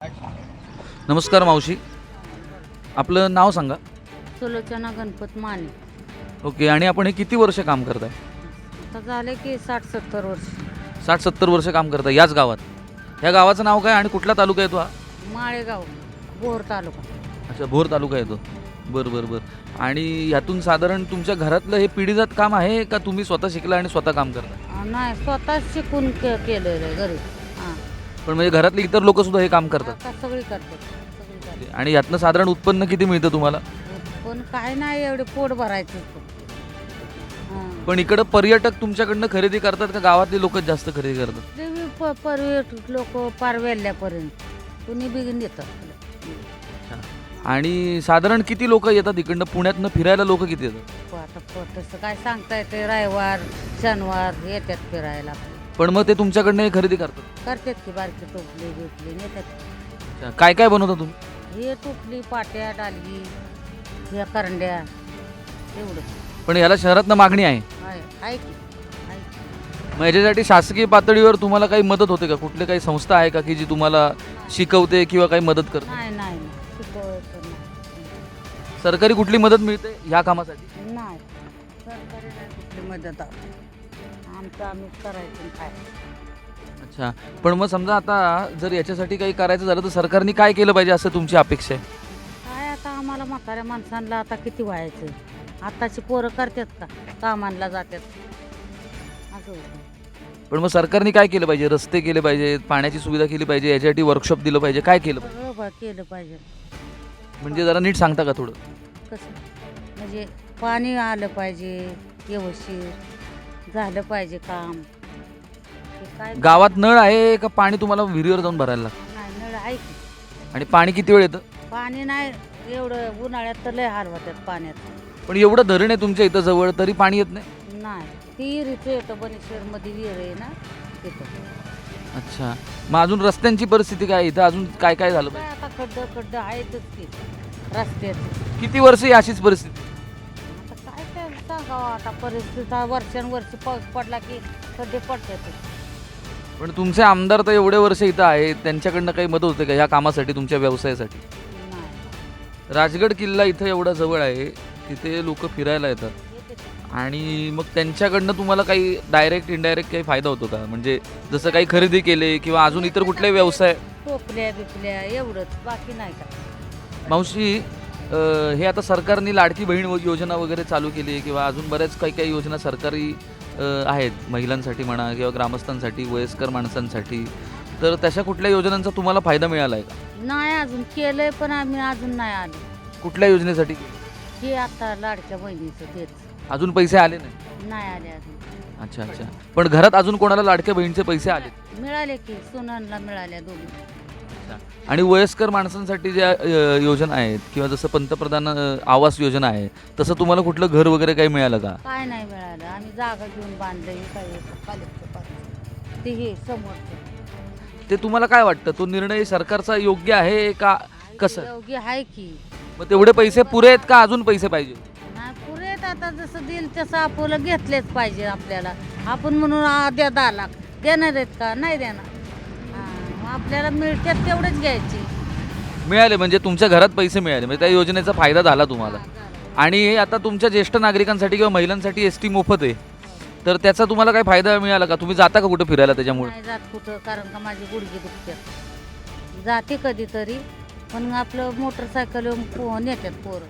नमस्कार मावशी, आपलं नाव सांगा. सुलोचना गणपत माने. ओके. आणि आपण हे किती वर्ष काम करताय? आता झाले की 60-70 वर्ष. 60-70 वर्ष काम करताय याच गावात? ह्या गावाचं नाव काय आणि कुठला तालुका येतो हा? माळेगाव, बोर तालुका. अच्छा, भोर तालुका येतो. बरं बरं बरं. आणि ह्यातून साधारण तुमच्या घरातलं हे पिढीजात काम आहे का तुम्ही स्वतः शिकला आणि स्वतः काम करता? नाही, स्वतः शिकून केलेलं आहे घरी. हां, पण म्हणजे घरातले इतर लोक सुद्धा हे काम करतात? आता सगळी करतात, सगळी करतात. आणि यातनं साधारण उत्पन्न किती मिळतं तुम्हाला? पण काय नाही, एवढे पोट भरायचं. हां, पण इकडं पर्यटक तुमच्याकडनं खरेदी करतात का गावातले लोकच जास्त खरेदी करतात? देवी पर्यटक लोक पार वेल्ल्यापर्यंत कुणी बिगीन येतात. आणि साधारण किती लोक येतात इकडनं? पुण्यातनं फिरायला लोक किती येतात? आता तसं काय सांगता येते, रविवार शनिवार येतात फिरायला. पण मग ते तुमच्याकडनं हे खरेदी करतात? करतात की बारकी टोपली बिपली नेतात. अच्छा, काय काय बनवता तुम्ही? हे टोपली, पाट्या, डालगी, ह्या करंड्या, एवढं पण याला शहरातनं मागणी आहे. आहे की आहे. मग याच्यासाठी शासकीय पातळीवर तुम्हाला काही मदत होते का? कुठले काही संस्था आहे का की जी तुम्हाला शिकवते किंवा काही मदत करते? नाही नाही नाही, शिकवायचं नाही. सरकारी कुठली मदत मिळते ह्या कामासाठी? नाही, सरकारी नाही कुठली मदत आहे. आमचं आम्हीच करायचं आणि काय. अच्छा, पण मग समजा आता जर याच्यासाठी काही करायचं झालं तर सरकारने काय केलं पाहिजे असं तुमची अपेक्षा आहे? काय आता आम्हाला म्हाताऱ्या माणसांना आता किती व्हायचं. आताची पोरं करतात का, कामांना जातात असं होतं. पण मग सरकारने काय केलं पाहिजे? रस्ते केले पाहिजे, पाण्याची सुविधा केली पाहिजे, याच्यासाठी वर्कशॉप दिलं पाहिजे, काय केलं पाहिजे? सगळं केलं पाहिजे. म्हणजे जरा नीट सांगता का थोडं? कसं म्हणजे पाणी आलं पाहिजे, व्यवस्थित झालं पाहिजे काम. ते काय गावात नळ आहे का पाणी तुम्हाला विहिरीवर जाऊन भरायला लागतं? नाही, नळ आहे की. आणि पाणी किती वेळ येतं? पाणी नाही, एवढं उन्हाळ्यात तर लय हाल होतात पाण्यात. पण एवढं धरण आहे तुमच्या इथं जवळ तरी पाणी येत नाही? नाही, ती विहिरीचं येतं, बनेश्वरमध्ये विहीर आहे ना तिथं. अच्छा, मग अजून रस्त्यांची परिस्थिती काय इथं? अजून काय काय झालं काय पाहिजे? आता खड्डं आहेतच की रस्त्यात. किती वर्ष ही अशीच परिस्थिती? आता काय काय सांगावं आता, परिस्थिती वर्षानुवर्षी पाऊस पडला की खड्डे पडतात. पण तुमचे आमदार तर एवढे वर्ष इथं आहेत, त्यांच्याकडनं काही मदत होते का ह्या कामासाठी, तुमच्या व्यवसायासाठी? नाही, राजगड किल्ला इथं एवढा जवळ आहे, तिथे लोक फिरायला येतात. येते ते. आणि मग त्यांच्याकडनं तुम्हाला काही डायरेक्ट इनडायरेक्ट काही फायदा होतो का? म्हणजे जसं काही खरेदी केले किंवा अजून इतर कुठले व्यवसाय? टोपल्या बिपल्या एवढंच, बाकी नाही का. मावशी, हे आता सरकारने लाडकी बहीण योजना वगैरे चालू केली आहे किंवा अजून बऱ्याच काही काही योजना सरकारी आहेत, महिलांसाठी म्हणा किंवा ग्रामस्थांसाठी, वयस्कर माणसांसाठी. तर तशा कुठल्या योजनांचा तुम्हाला फायदा मिळाला आहे का? नाही, अजून केलंय पण आम्ही अजून नाही आलो. कुठल्या योजनेसाठी? हे आता लाडक्या बहिणीचं तेच अजून पैसे आले नाही? नाही आले अजून. अच्छा अच्छा. पण घरात अजून कोणाला लाडक्या बहिणीचे पैसे आले? मिळाले की सुनांना मिळाल्या दोन्ही. आणि वयस्कर माणसांसाठी ज्या योजना आहेत किंवा जसं पंतप्रधान आवास योजना आहे, तसं तुम्हाला कुठलं घर वगैरे काही मिळालं का? काय नाही मिळालं, आम्ही जागा घेऊन बांधलं. काय कॉलेजचं पाच ते हे समोरचं. ते तुम्हाला काय वाटतं, तो निर्णय सरकारचा योग्य आहे का कसं? योग्य आहे की. मग तेवढे पैसे पुरे आहेत का अजून पैसे पाहिजे? नाही पुरेत, आता जसं देईल तसं आपलं घेतलेच पाहिजे आपल्याला. आपण म्हणून द्या 10 लाख देणार आहेत का? नाही देणार. हां, आपल्याला मिळतात तेवढेच घ्यायचे. मिळाले म्हणजे तुमच्या घरात पैसे मिळाले, म्हणजे त्या योजनेचा फायदा झाला तुम्हाला. हां, झालं. आणि आता तुमच्या ज्येष्ठ नागरिकांसाठी किंवा महिलांसाठी एसटी मोफत आहे, तर त्याचा तुम्हाला काही फायदा मिळाला का? तुम्ही जाता का कुठं फिरायला त्याच्यामुळे? नाही जात कुठं, कारण का माझी गुडघे दुखतात. जाते कधीतरी, पण आपलं मोटरसायकल नेतात पोरं.